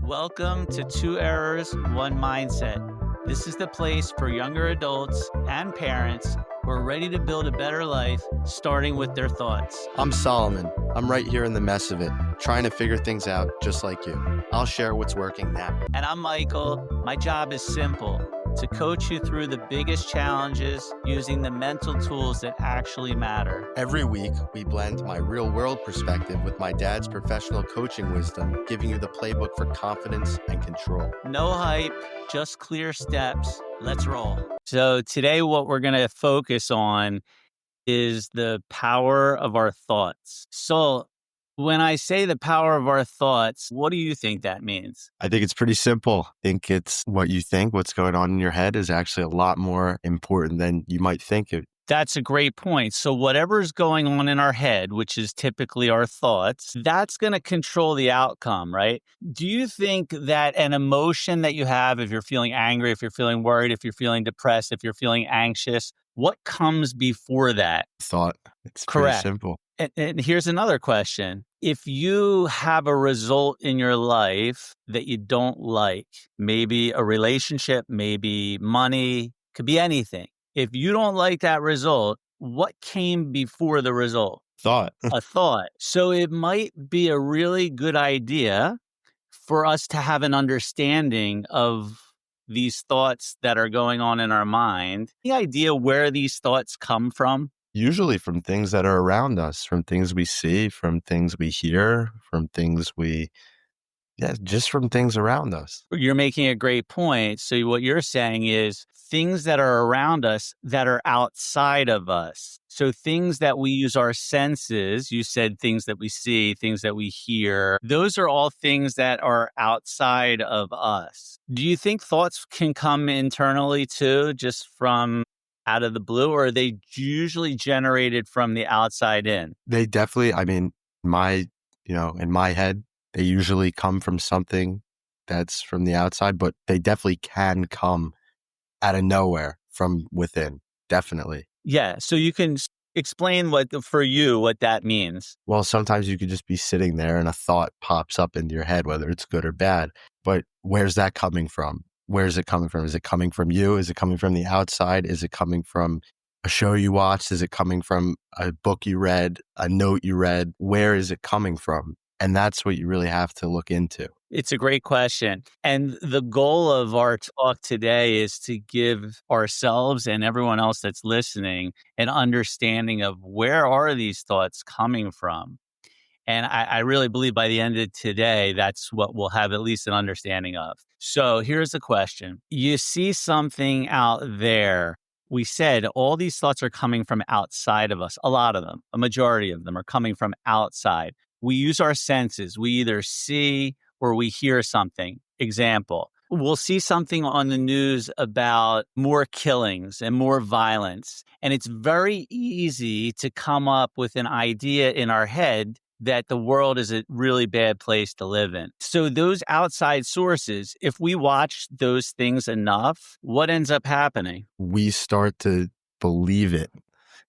Welcome to Two Errors, One Mindset. This is the place for younger adults and parents who are ready to build a better life, starting with their thoughts. I'm Solomon. I'm right here in the mess of it, trying to figure things out just like you. I'll share what's working now. And I'm Michael. My job is simple: to coach you through the biggest challenges using the mental tools that actually matter. Every week, we blend my real-world perspective with my dad's professional coaching wisdom, giving you the playbook for confidence and control. No hype, just clear steps. Let's roll. So today what we're going to focus on is the power of our thoughts. So when I say the power of our thoughts, what do you think that means? I think it's pretty simple. I think it's what you think, what's going on in your head is actually a lot more important than you might think it. That's a great point. So whatever's going on in our head, which is typically our thoughts, that's going to control the outcome, right? Do you think that an emotion that you have, if you're feeling angry, if you're feeling worried, if you're feeling depressed, if you're feeling anxious, what comes before that? Thought. It's Correct. pretty simple. And here's another question. If you have a result in your life that you don't like, maybe a relationship, maybe money, could be anything. If you don't like that result, what came before the result? Thought. A thought. So it might be a really good idea for us to have an understanding of these thoughts that are going on in our mind. The idea where these thoughts come from? Usually from things that are around us, from things we see, from things we hear, from things just from things around us. You're making a great point. So what you're saying is things that are around us that are outside of us. So things that we use our senses, you said things that we see, things that we hear, those are all things that are outside of us. Do you think thoughts can come internally too, just from out of the blue, or are they usually generated from the outside in? They definitely, in my head, they usually come from something that's from the outside, but they definitely can come out of nowhere from within. Definitely. Yeah. So you can explain what that means. Well, sometimes you could just be sitting there and a thought pops up into your head, whether it's good or bad. But where's that coming from? Where is it coming from? Is it coming from you? Is it coming from the outside? Is it coming from a show you watched? Is it coming from a book you read, a note you read? Where is it coming from? And that's what you really have to look into. It's a great question. And the goal of our talk today is to give ourselves and everyone else that's listening an understanding of where are these thoughts coming from. And I really believe by the end of today, that's what we'll have at least an understanding of. So here's the question. You see something out there. We said all these thoughts are coming from outside of us. A lot of them, a majority of them are coming from outside. We use our senses. We either see or we hear something. Example, we'll see something on the news about more killings and more violence. And it's very easy to come up with an idea in our head that the world is a really bad place to live in. So those outside sources, if we watch those things enough, what ends up happening? We start to believe it. We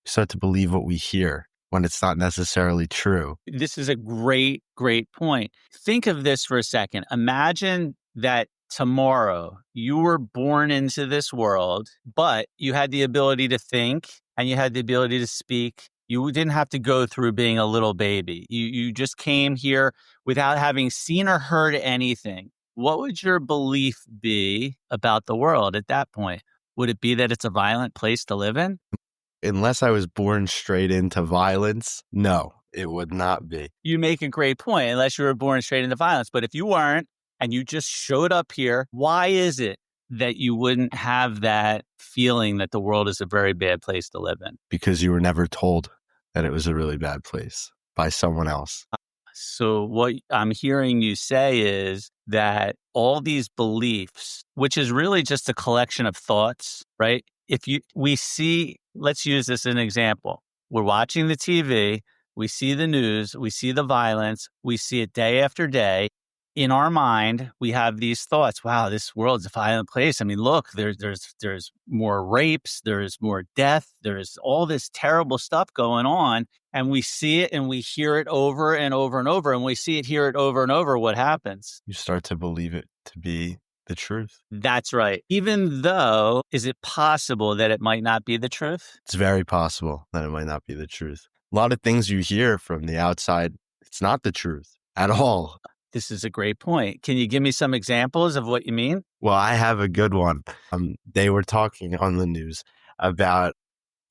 start to believe what we hear when it's not necessarily true. This is a great, great point. Think of this for a second. Imagine that tomorrow you were born into this world, but you had the ability to think and you had the ability to speak. You didn't have to go through being a little baby. You just came here without having seen or heard anything. What would your belief be about the world at that point? Would it be that it's a violent place to live in? Unless I was born straight into violence, no, it would not be. You make a great point, unless you were born straight into violence. But if you weren't and you just showed up here, why is it that you wouldn't have that feeling that the world is a very bad place to live in? Because you were never told that it was a really bad place by someone else. So what I'm hearing you say is that all these beliefs, which is really just a collection of thoughts, right? We see, let's use this as an example. We're watching the TV, we see the news, we see the violence, we see it day after day. in our mind, we have these thoughts. Wow, this world's a violent place. I mean, look, there's more rapes, there's more death, there's all this terrible stuff going on. And we see it and we hear it over and over and over. And we see it, hear it over and over. What happens? You start to believe it to be the truth. That's right. Even though, is it possible that it might not be the truth? It's very possible that it might not be the truth. A lot of things you hear from the outside, it's not the truth at all. This is a great point. Can you give me some examples of what you mean? Well, I have a good one. They were talking on the news about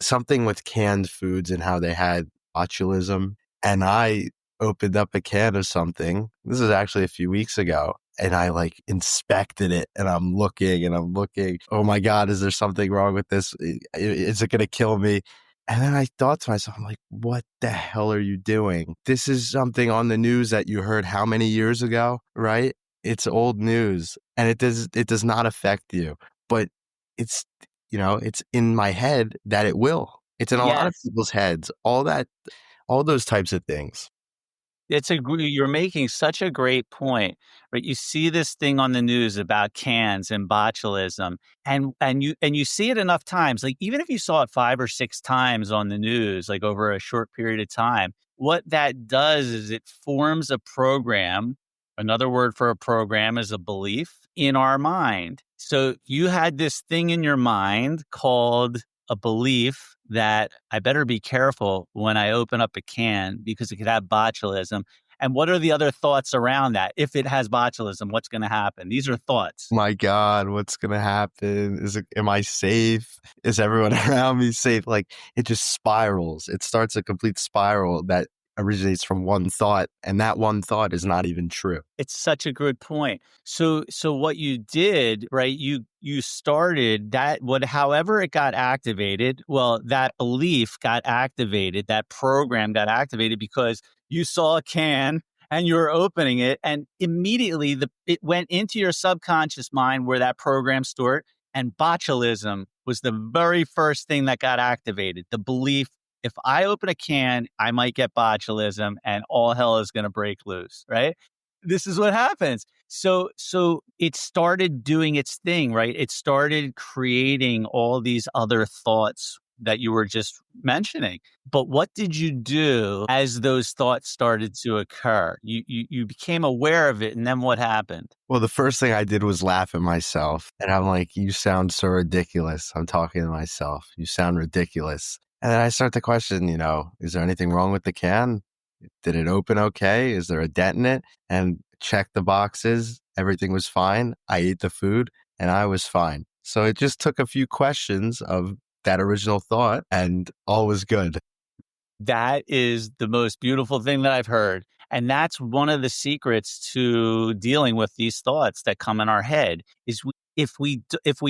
something with canned foods and how they had botulism. And I opened up a can of something. This is actually a few weeks ago. And I like inspected it and I'm looking. Oh my God, is there something wrong with this? Is it going to kill me? And then I thought to myself, I'm like, what the hell are you doing? This is something on the news that you heard how many years ago, right? It's old news and it does not affect you, but it's, it's in my head that it will. It's in a lot of Yes. people's heads, all those types of things. You're making such a great point, right? You see this thing on the news about cans and botulism, and you see it enough times. Like even if you saw it 5 or 6 times on the news, like over a short period of time, what that does is it forms a program. Another word for a program is a belief in our mind. So you had this thing in your mind called a belief that I better be careful when I open up a can because it could have botulism. And what are the other thoughts around that? If it has botulism, what's going to happen? These are thoughts. My God, what's going to happen? Am I safe? Is everyone around me safe? Like it just spirals. It starts a complete spiral that originates from one thought, and that one thought is not even true. It's such a good point. So what you did, right? You started that however it got activated. Well, that belief got activated. That program got activated because you saw a can and you were opening it, and immediately it went into your subconscious mind where that program stored. And botulism was the very first thing that got activated. The belief, if I open a can, I might get botulism and all hell is going to break loose, right? This is what happens. So it started doing its thing, right? It started creating all these other thoughts that you were just mentioning. But what did you do as those thoughts started to occur? You became aware of it, and then what happened? Well, the first thing I did was laugh at myself. And I'm like, you sound so ridiculous. I'm talking to myself. You sound ridiculous. And then I start to question, is there anything wrong with the can? Did it open okay? Is there a dent in it? And check the boxes. Everything was fine. I ate the food and I was fine. So it just took a few questions of that original thought and all was good. That is the most beautiful thing that I've heard. And that's one of the secrets to dealing with these thoughts that come in our head is if we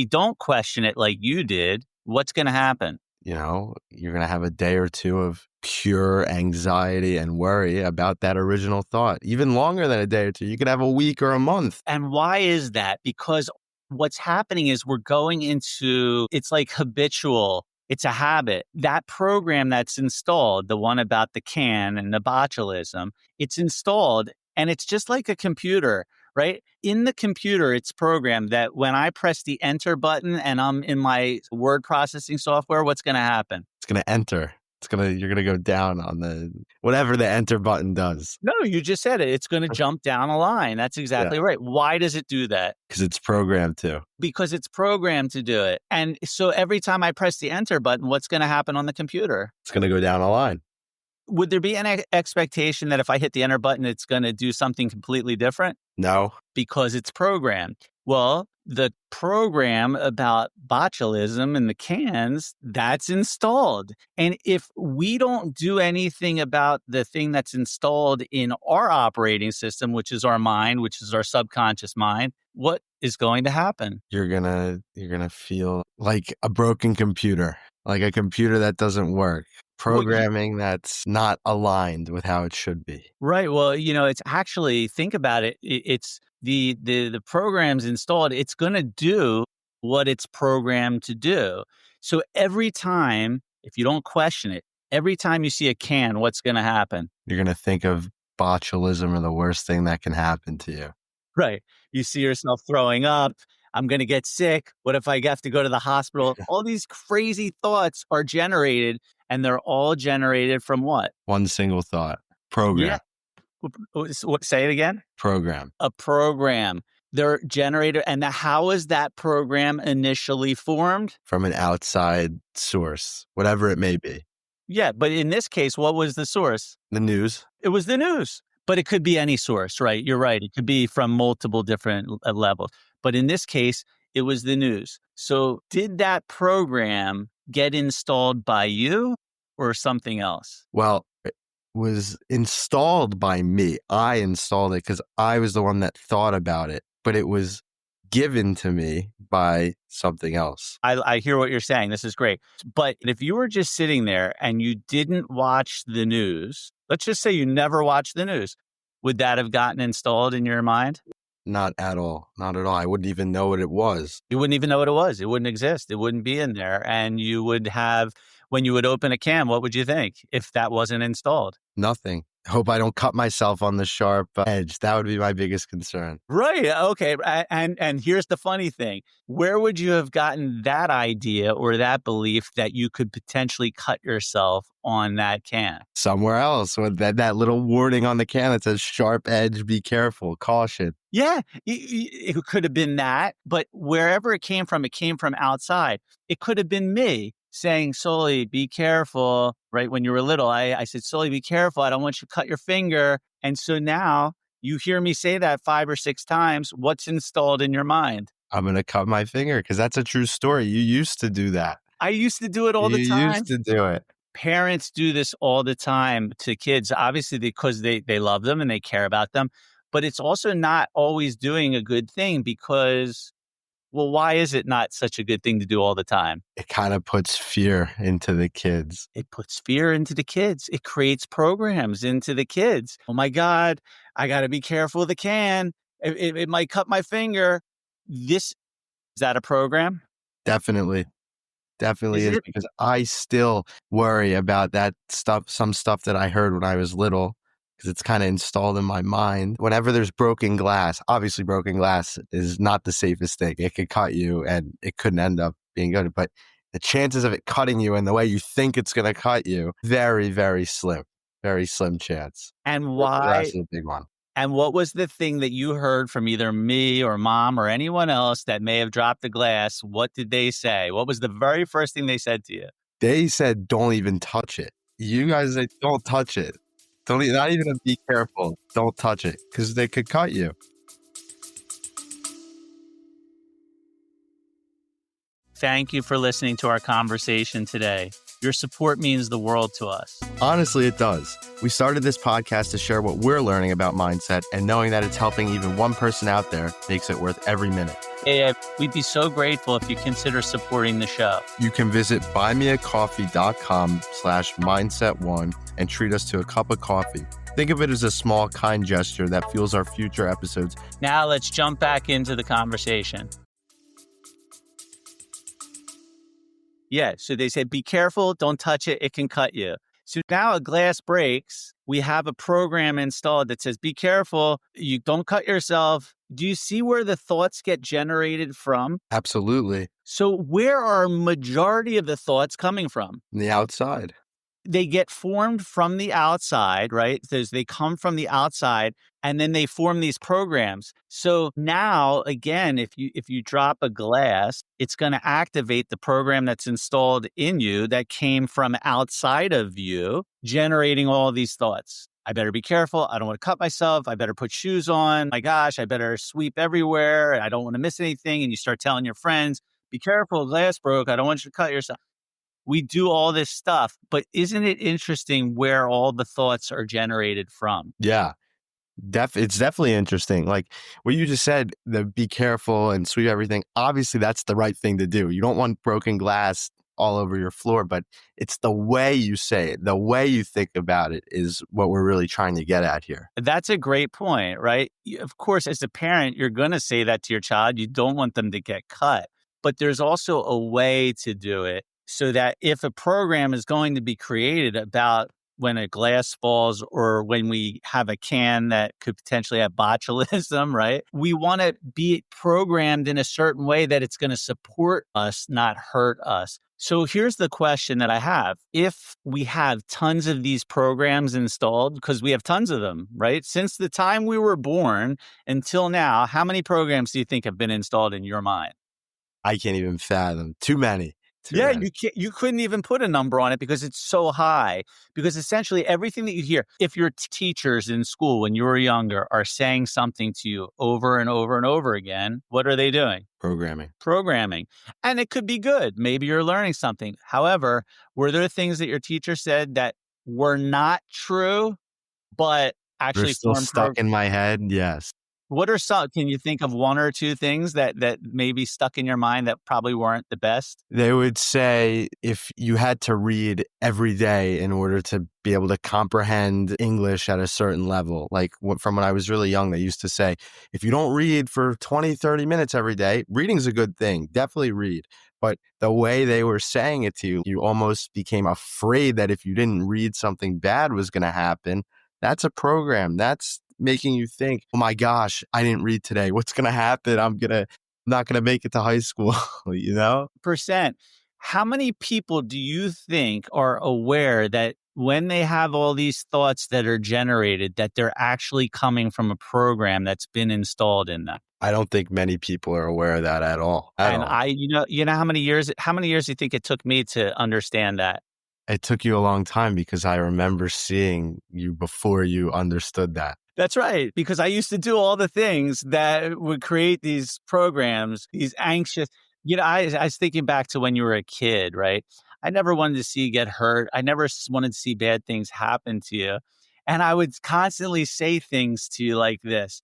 don't question it like you did, what's going to happen? You're going to have a day or two of pure anxiety and worry about that original thought. Even longer than a day or two. You could have a week or a month. And why is that? Because what's happening is we're going into, it's like habitual. It's a habit. That program that's installed, the one about the can and the botulism, it's installed and it's just like a computer, right? In the computer, it's programmed that when I press the enter button and I'm in my word processing software, what's going to happen? It's going to enter. You're going to go down on whatever the enter button does. No, you just said it. It's going to jump down a line. That's exactly right. Why does it do that? Because it's programmed to. Because it's programmed to do it. And so every time I press the enter button, what's going to happen on the computer? It's going to go down a line. Would there be an expectation that if I hit the enter button, it's going to do something completely different? No. Because it's programmed. Well, the program about botulism in the cans, that's installed. And if we don't do anything about the thing that's installed in our operating system, which is our mind, which is our subconscious mind, what is going to happen? You're gonna feel like a broken computer, like a computer that doesn't work. Programming that's not aligned with how it should be. Right. Well, it's actually, think about it. It's the program's installed. It's going to do what it's programmed to do. So every time, if you don't question it, every time you see a can, what's going to happen? You're going to think of botulism or the worst thing that can happen to you. Right. You see yourself throwing up. I'm going to get sick. What if I have to go to the hospital? All these crazy thoughts are generated, and they're all generated from what? One single thought. Yeah. Program. Say it again. Program. A program. They're generated. And how is that program initially formed? From an outside source, whatever it may be. Yeah. But in this case, what was the source? The news. It was the news. But it could be any source, right? You're right. It could be from multiple different levels. But in this case, it was the news. So did that program get installed by you or something else? Well, it was installed by me. I installed it because I was the one that thought about it, but it was given to me by something else. I hear what you're saying. This is great. But if you were just sitting there and you didn't watch the news, let's just say you never watched the news, would that have gotten installed in your mind? Not at all. Not at all. I wouldn't even know what it was. You wouldn't even know what it was. It wouldn't exist. It wouldn't be in there. And you would have, when you would open a can, what would you think if that wasn't installed? Nothing. Hope I don't cut myself on the sharp edge. That would be my biggest concern. Right. Okay. And here's the funny thing. Where would you have gotten that idea or that belief that you could potentially cut yourself on that can? Somewhere else with that little warning on the can that says sharp edge, be careful, caution. Yeah, it could have been that, but wherever it came from outside. It could have been me saying, Sully, be careful. Right. When you were little, I said, Sully, be careful. I don't want you to cut your finger. And so now you hear me say that 5 or 6 times. What's installed in your mind? I'm going to cut my finger because that's a true story. You used to do that. I used to do it all the You time. used to do it. Parents do this all the time to kids, obviously because they love them and they care about them. But it's also not always doing a good thing because, well, why is it not such a good thing to do all the time? It kind of puts fear into the kids. It puts fear into the kids. It creates programs into the kids. Oh my God, I got to be careful of the can. It might cut my finger. Is that a program? Definitely. Definitely Is is it? because I still worry about that stuff, some stuff that I heard when I was little, because it's kind of installed in my mind. Whenever there's broken glass, obviously broken glass is not the safest thing. It could cut you and it couldn't end up being good. But the chances of it cutting you in the way you think it's going to cut you, very, very slim chance. And Broken why? glass is a big one. And what was the thing that you heard from either me or mom or anyone else that may have dropped the glass? What did they say? What was the very first thing they said to you? They said, don't even touch it. You guys say, don't touch it. Not even be careful. Don't touch it because they could cut you. Thank you for listening to our conversation today. Your support means the world to us. Honestly, it does. We started this podcast to share what we're learning about mindset, and knowing that it's helping even one person out there makes it worth every minute. Yeah, we'd be so grateful if you consider supporting the show. You can visit buymeacoffee.com/mindset1 and treat us to a cup of coffee. Think of it as a small, kind gesture that fuels our future episodes. Now let's jump back into the conversation. Yeah, so they said, be careful, don't touch it, it can cut you. So now a glass breaks, we have a program installed that says, be careful, you don't cut yourself. Do you see where the thoughts get generated from? Absolutely. So where are majority of the thoughts coming from? On the outside. They get formed from the outside, right? They come from the outside and then they form these programs. So now, again, if you drop a glass, it's going to activate the program that's installed in you that came from outside of you, generating all these thoughts. I better be careful. I don't want to cut myself. I better put shoes on. My gosh, I better sweep everywhere. I don't want to miss anything. And you start telling your friends, be careful, glass broke. I don't want you to cut yourself. We do all this stuff, but isn't it interesting where all the thoughts are generated from? Yeah, it's definitely interesting. Like what you just said, the be careful and sweep everything. Obviously, that's the right thing to do. You don't want broken glass all over your floor, but it's the way you say it, the way you think about it is what we're really trying to get at here. That's a great point, right? Of course, as a parent, you're going to say that to your child. You don't want them to get cut, but there's also a way to do it. So that if a program is going to be created about when a glass falls or when we have a can that could potentially have botulism, right? We want to be programmed in a certain way that it's going to support us, not hurt us. So here's the question that I have. If we have tons of these programs installed, because we have tons of them, right? Since the time we were born until now, how many programs do you think have been installed in your mind? I can't even fathom. Too many. Too Yeah, many. you couldn't even put a number on it because it's so high. Because essentially everything that you hear, if your teachers in school when you were younger are saying something to you over and over and over again, what are they doing? Programming. Programming. And it could be good. Maybe you're learning something. However, were there things that your teacher said that were not true, but They're actually still formed stuck in my head. Yes. what are some, can you think of one or two things that maybe stuck in your mind that probably weren't the best? They would say if you had to read every day in order to be able to comprehend English at a certain level, like from when I was really young, they used to say, if you don't read for 20, 30 minutes every day, reading's a good thing. Definitely read. But the way they were saying it to you, you almost became afraid that if you didn't read, something bad was going to happen. That's a program. That's making you think, oh my gosh, I didn't read today. What's going to happen? I'm not going to make it to high school, you know? Percent. How many people do you think are aware that when they have all these thoughts that are generated, that they're actually coming from a program that's been installed in them? I don't think many people are aware of that at all. At And all. you know how many years do you think it took me to understand that? It took you a long time because I remember seeing you before you understood that. That's right, because I used to do all the things that would create these programs, these anxious, I was thinking back to when you were a kid, right? I never wanted to see you get hurt. I never wanted to see bad things happen to you. And I would constantly say things to you like this,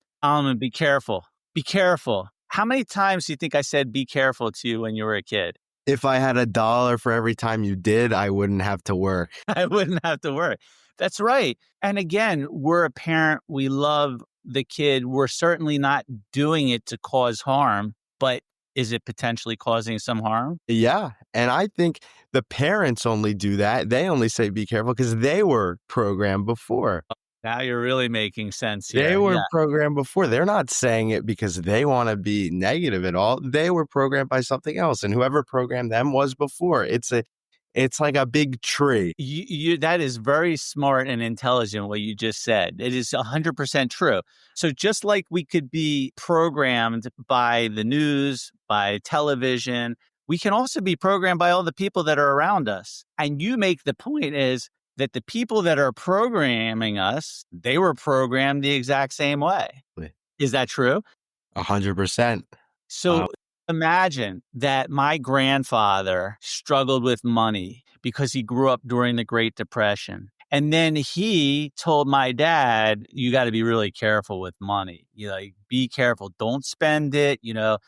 be careful, be careful. How many times do you think I said be careful to you when you were a kid? If I had $1 for every time you did, I wouldn't have to work. I wouldn't have to worry. That's right. And again, we're a parent. We love the kid. We're certainly not doing it to cause harm, but is it potentially causing some harm? Yeah. And I think the parents only do that. They only say be careful because they were programmed before. Now you're really making sense They here. were Yeah. programmed before. They're not saying it because they want to be negative at all. They were programmed by something else. And whoever programmed them was before. It's like a big tree. That is very smart and intelligent what you just said. It is 100% true. So just like we could be programmed by the news, by television, we can also be programmed by all the people that are around us. And you make the point is that the people that are programming us, they were programmed the exact same way. Is that true? 100%. So imagine that my grandfather struggled with money because he grew up during the Great Depression. And then he told my dad, you got to be really careful with money. Be careful. Don't spend it.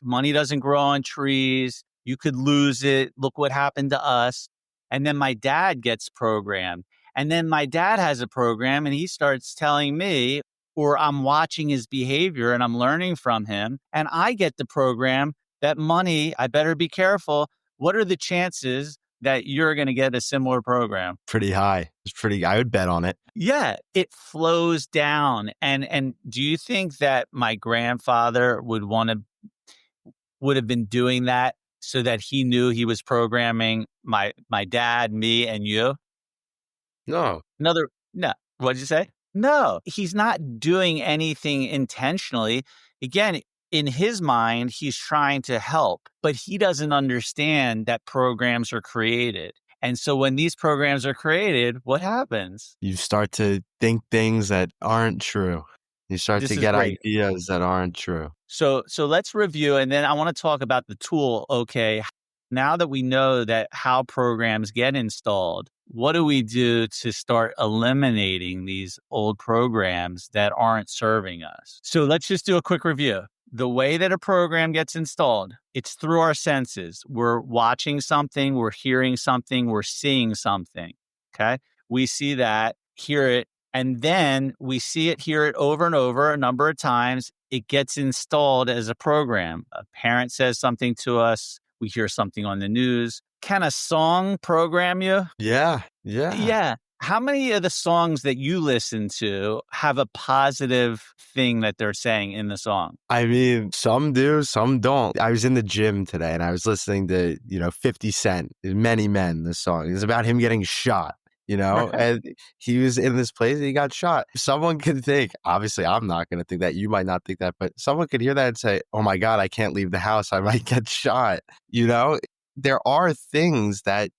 Money doesn't grow on trees. You could lose it. Look what happened to us. And then my dad gets programmed. And then my dad has a program and he starts telling me, or I'm watching his behavior and I'm learning from him. And I get the program that money, I better be careful. What are the chances that you're going to get a similar program? Pretty high. I would bet on it. Yeah, it flows down. And do you think that my grandfather would have been doing that so that he knew he was programming my dad, me, and you? No. No. What'd you say? No, he's not doing anything intentionally. Again, in his mind, he's trying to help, but he doesn't understand that programs are created. And so when these programs are created, what happens? You start to think things that aren't true. You start This to is get great. ideas that aren't true. So let's review, and then I want to talk about the tool. Okay, now that we know that how programs get installed, what do we do to start eliminating these old programs that aren't serving us? So let's just do a quick review. The way that a program gets installed, it's through our senses. We're watching something, we're hearing something, we're seeing something. Okay. We see that, hear it, and then we see it, hear it over and over a number of times. It gets installed as a program. A parent says something to us. We hear something on the news. Can a song program you? Yeah. Yeah. Yeah. How many of the songs that you listen to have a positive thing that they're saying in the song? I mean, some do, some don't. I was in the gym today and I was listening to, 50 Cent, Many Men, the song. It's about him getting shot, and he was in this place and he got shot. Someone could think, obviously, I'm not going to think that. You might not think that, but someone could hear that and say, oh my God, I can't leave the house. I might get shot. There are things that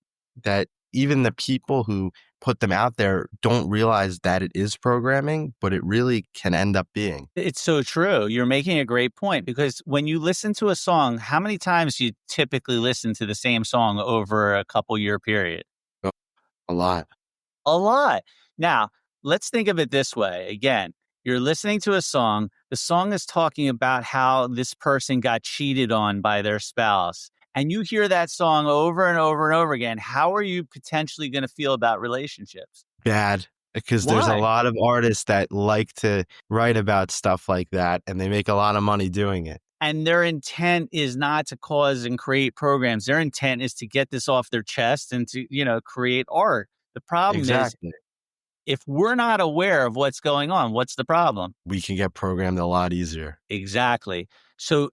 even the people who put them out there don't realize that it is programming, but it really can end up being. It's so true. You're making a great point because when you listen to a song, how many times do you typically listen to the same song over a couple year period? Oh, a lot. A lot. Now, let's think of it this way. Again, you're listening to a song. The song is talking about how this person got cheated on by their spouse. And you hear that song over and over and over again. How are you potentially going to feel about relationships? Bad, because there's a Why? lot of artists that like to write about stuff like that, and they make a lot of money doing it. And their intent is not to cause and create programs. Their intent is to get this off their chest and to, create art. The problem is Exactly. if we're not aware of what's going on, what's the problem? We can get programmed a lot easier. Exactly. So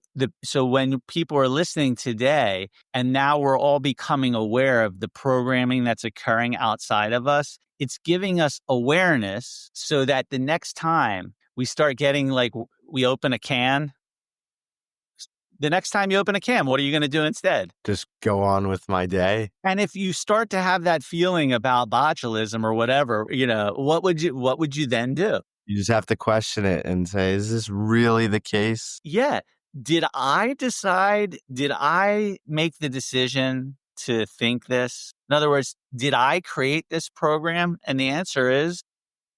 when people are listening today and now we're all becoming aware of the programming that's occurring outside of us, it's giving us awareness so that the next time we start getting like we open a can, the next time you open a can, what are you going to do instead? Just go on with my day. And if you start to have that feeling about botulism or whatever, what would you then do? You just have to question it and say, is this really the case? Yeah. Did I make the decision to think this? In other words, did I create this program? And the answer is,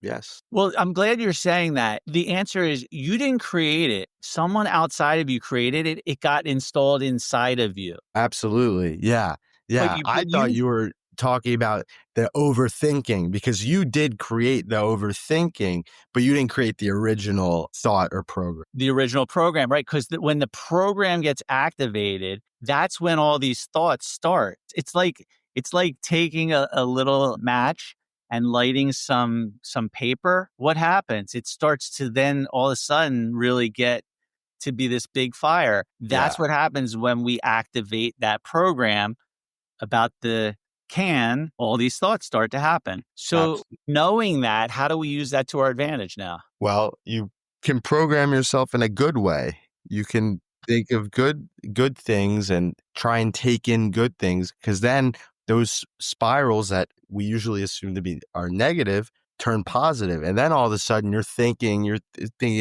Yes. well, I'm glad you're saying that. The answer is you didn't create it. Someone outside of you created it. It got installed inside of you. Absolutely. Yeah. But Yeah. you, I but thought you you were talking about the overthinking because you did create the overthinking, but you didn't create the original thought or program. the original program, right? Because when the program gets activated, that's when all these thoughts start. It's like taking a little match and lighting some paper. What happens? It starts to then all of a sudden really get to be this big fire. Yeah. That's what happens when we activate that program about the can. All these thoughts start to happen. So Absolutely. knowing that, how do we use that to our advantage now? Well, you can program yourself in a good way. You can think of good things and try and take in good things because then those spirals that we usually assume to be are negative turn positive. And then all of a sudden you're thinking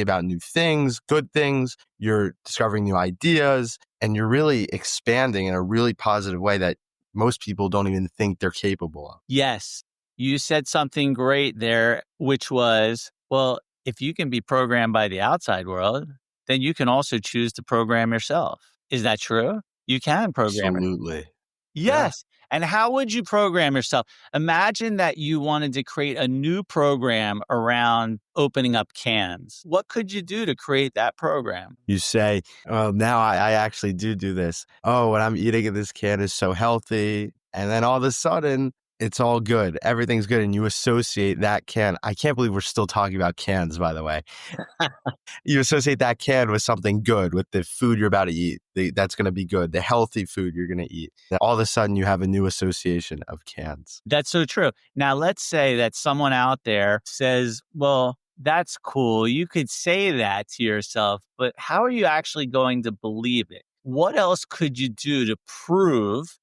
about new things, good things, you're discovering new ideas, and you're really expanding in a really positive way that most people don't even think they're capable of. Yes, you said something great there, which was, well, if you can be programmed by the outside world, then you can also choose to program yourself. Is that true? You can program it. Absolutely. Yeah. Yes. And how would you program yourself? Imagine that you wanted to create a new program around opening up cans. What could you do to create that program? You say, oh, now I actually do this. Oh, what I'm eating in this can is so healthy. And then all of a sudden, it's all good. Everything's good. And you associate that can. I can't believe we're still talking about cans, by the way. You associate that can with something good, with the food you're about to eat. That's going to be good. The healthy food you're going to eat. All of a sudden, you have a new association of cans. That's so true. Now, let's say that someone out there says, well, that's cool. You could say that to yourself, but how are you actually going to believe it? What else could you do to prove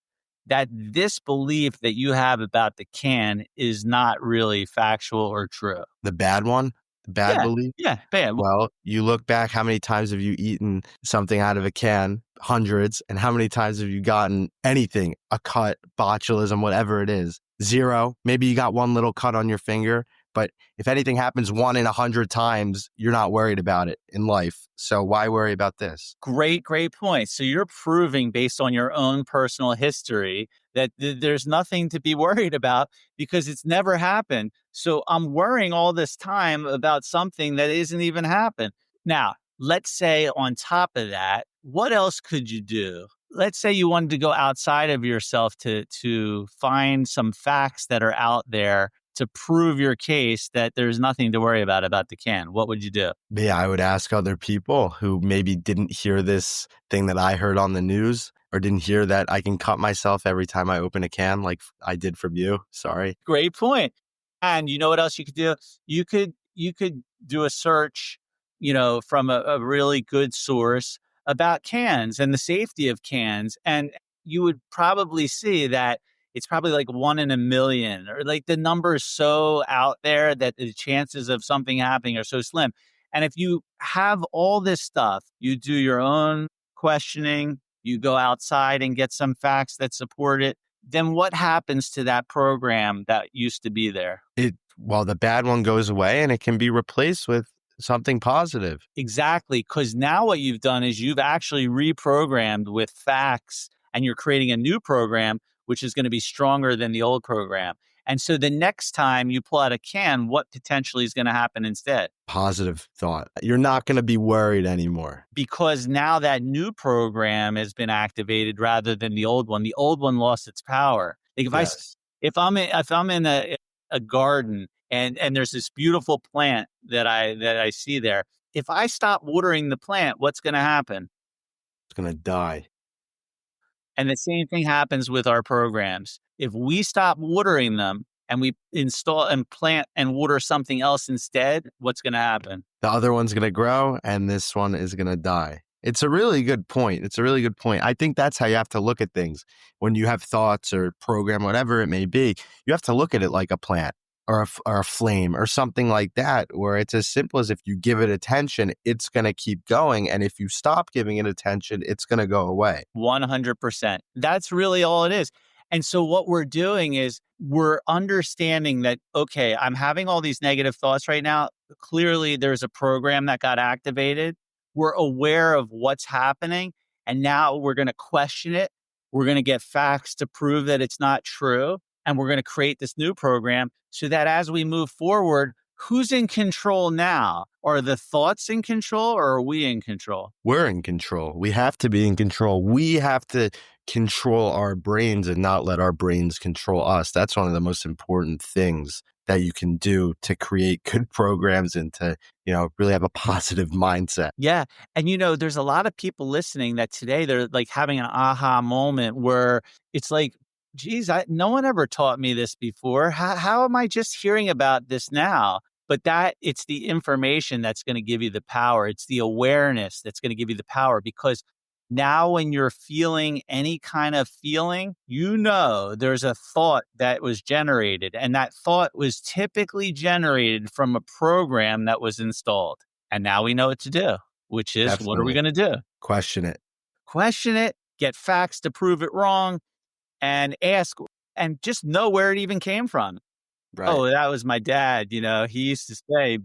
that this belief that you have about the can is not really factual or true? The bad one, the bad Yeah. belief. Yeah. Bam. Well, you look back, how many times have you eaten something out of a can? Hundreds. And how many times have you gotten anything, a cut, botulism, whatever it is? Zero. Maybe you got one little cut on your finger. But if anything happens 1 in 100 times, you're not worried about it in life. So why worry about this? Great point. So you're proving based on your own personal history that there's nothing to be worried about because it's never happened. So I'm worrying all this time about something that isn't even happened. Now, let's say on top of that, what else could you do? Let's say you wanted to go outside of yourself to find some facts that are out there to prove your case that there's nothing to worry about the can, what would you do? Yeah, I would ask other people who maybe didn't hear this thing that I heard on the news or didn't hear that I can cut myself every time I open a can like I did from you. Sorry. Great point. And you know what else you could do? You could do a search, from a really good source about cans and the safety of cans. And you would probably see that it's probably like 1 in a million, or like the number is so out there that the chances of something happening are so slim. And if you have all this stuff, you do your own questioning, you go outside and get some facts that support it, then what happens to that program that used to be there? Well, the bad one goes away and it can be replaced with something positive. Exactly. Because now what you've done is you've actually reprogrammed with facts, and you're creating a new program, which is going to be stronger than the old program. And so the next time you pull out a can, what potentially is going to happen instead? Positive thought. You're not going to be worried anymore. Because now that new program has been activated rather than the old one. The old one lost its power. Like Yes. if I'm in a garden, and there's this beautiful plant that I see there, if I stop watering the plant, what's going to happen? It's going to die. And the same thing happens with our programs. If we stop watering them and we install and plant and water something else instead, what's going to happen? The other one's going to grow and this one is going to die. It's a really good point. It's a really good point. I think that's how you have to look at things. When you have thoughts or program, whatever it may be, you have to look at it like a plant or a flame or something like that, where it's as simple as if you give it attention, it's going to keep going. And if you stop giving it attention, it's going to go away. 100%. That's really all it is. And so what we're doing is we're understanding that, okay, I'm having all these negative thoughts right now. Clearly, there's a program that got activated. We're aware of what's happening. And now we're going to question it. We're going to get facts to prove that it's not true. And we're going to create this new program so that as we move forward, who's in control now? Are the thoughts in control, or are we in control? We're in control. We have to be in control. We have to control our brains and not let our brains control us. That's one of the most important things that you can do to create good programs and to, really have a positive mindset. Yeah. And there's a lot of people listening that today they're like having an aha moment where it's like, geez, no one ever taught me this before. How am I just hearing about this now? But it's the information that's going to give you the power. It's the awareness that's going to give you the power, because now when you're feeling any kind of feeling, there's a thought that was generated, and that thought was typically generated from a program that was installed. And now we know what to do, which is, what are we Definitely. going to do? Question it. Question it, get facts to prove it wrong, and ask, and just know where it even came from. Right. Oh, that was my dad. He used to say,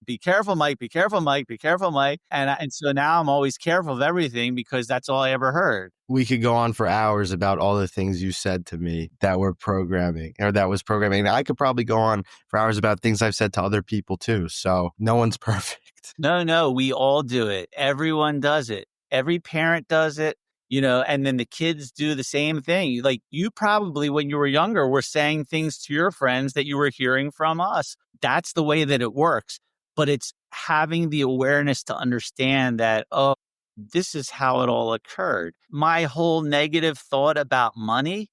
be careful, Mike, be careful, Mike, be careful, Mike. And so now I'm always careful of everything because that's all I ever heard. We could go on for hours about all the things you said to me that were programming or that was programming. I could probably go on for hours about things I've said to other people too. So no one's perfect. No, we all do it. Everyone does it. Every parent does it, and then the kids do the same thing. Like, you probably, when you were younger, were saying things to your friends that you were hearing from us. That's the way that it works. But it's having the awareness to understand that, oh, this is how it all occurred. My whole negative thought about money,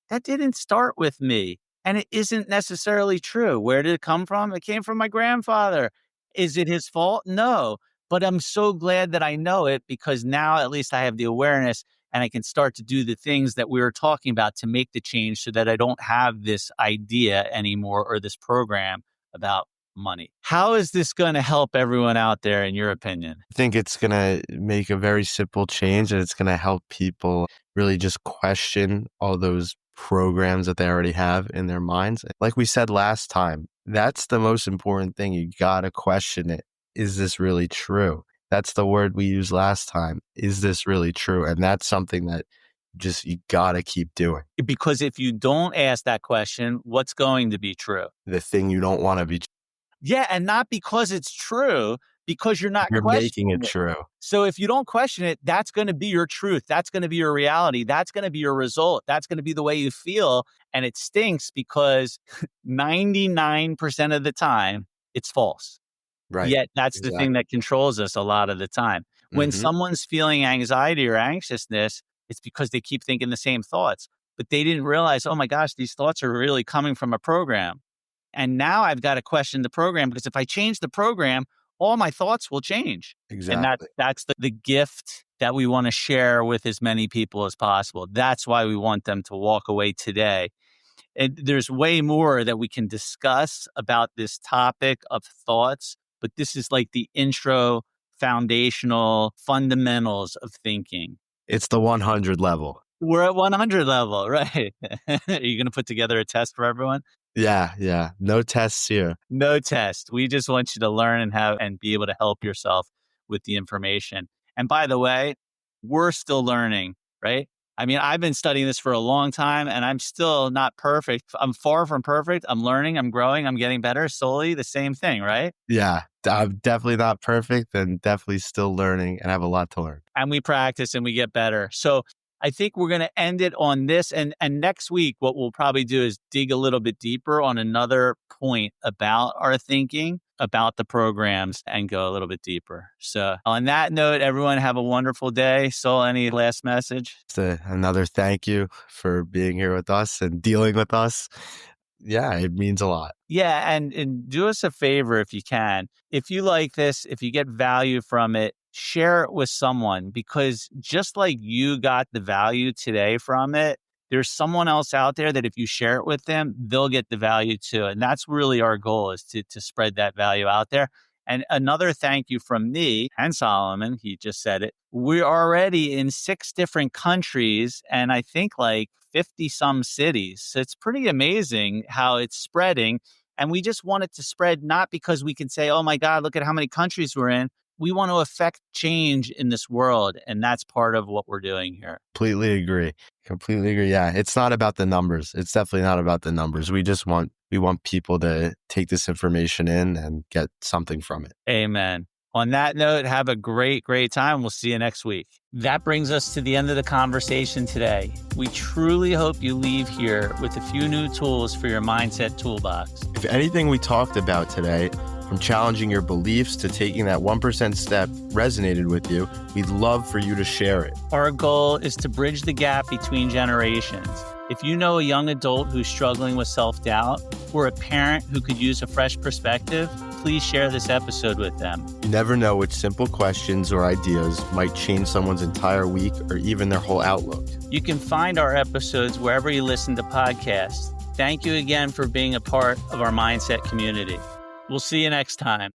that didn't start with me. And it isn't necessarily true. Where did it come from? It came from my grandfather. Is it his fault? No. But I'm so glad that I know it, because now at least I have the awareness and I can start to do the things that we were talking about to make the change so that I don't have this idea anymore, or this program about money. How is this going to help everyone out there, in your opinion? I think it's going to make a very simple change, and it's going to help people really just question all those programs that they already have in their minds. Like we said last time, that's the most important thing. You got to question it. Is this really true? That's the word we used last time. Is this really true? And that's something that you got to keep doing. Because if you don't ask that question, what's going to be true? The thing you don't want to be. Yeah, and not because it's true, because you're not You're making questioning it it. true. So if you don't question it, that's going to be your truth. That's going to be your reality. That's going to be your result. That's going to be the way you feel. And it stinks because 99% of the time, it's false. Right. Yet that's the thing Exactly. that controls us a lot of the time. When Hmm. someone's feeling anxiety or anxiousness, it's because they keep thinking the same thoughts, but they didn't realize, oh my gosh, these thoughts are really coming from a program. And now I've got to question the program, because if I change the program, all my thoughts will change. And Exactly. that's the gift that we want to share with as many people as possible. That's why we want them to walk away today. And there's way more that we can discuss about this topic of thoughts, but this is like the intro, foundational fundamentals of thinking. It's the 100 level. We're at 100 level, right? Are you going to put together a test for everyone? Yeah. Yeah. No tests here. No test. We just want you to learn and have and be able to help yourself with the information. And by the way, we're still learning, right? I mean, I've been studying this for a long time and I'm still not perfect. I'm far from perfect. I'm learning, I'm growing, I'm getting better slowly. The same thing, right? Yeah. I'm definitely not perfect and definitely still learning and have a lot to learn. And we practice and we get better. So I think we're going to end it on this. And next week, what we'll probably do is dig a little bit deeper on another point about our thinking, about the programs, and go a little bit deeper. So on that note, everyone have a wonderful day. Sol, any last message? Another thank you for being here with us and dealing with us. Yeah, it means a lot. Yeah, and do us a favor if you can. If you like this, if you get value from it, share it with someone, because just like you got the value today from it, there's someone else out there that if you share it with them, they'll get the value too. And that's really our goal, is to spread that value out there. And another thank you from me and Solomon, he just said it. We're already in 6 different countries and I think like 50 some cities. So it's pretty amazing how it's spreading. And we just want it to spread, not because we can say, oh my God, look at how many countries we're in. We want to affect change in this world. And that's part of what we're doing here. Completely agree. Completely agree. Yeah, it's not about the numbers. It's definitely not about the numbers. We want people to take this information in and get something from it. Amen. On that note, have a great, great time. We'll see you next week. That brings us to the end of the conversation today. We truly hope you leave here with a few new tools for your mindset toolbox. If anything we talked about today, from challenging your beliefs to taking that 1% step, resonated with you, we'd love for you to share it. Our goal is to bridge the gap between generations. If you know a young adult who's struggling with self-doubt, or a parent who could use a fresh perspective, please share this episode with them. You never know which simple questions or ideas might change someone's entire week or even their whole outlook. You can find our episodes wherever you listen to podcasts. Thank you again for being a part of our mindset community. We'll see you next time.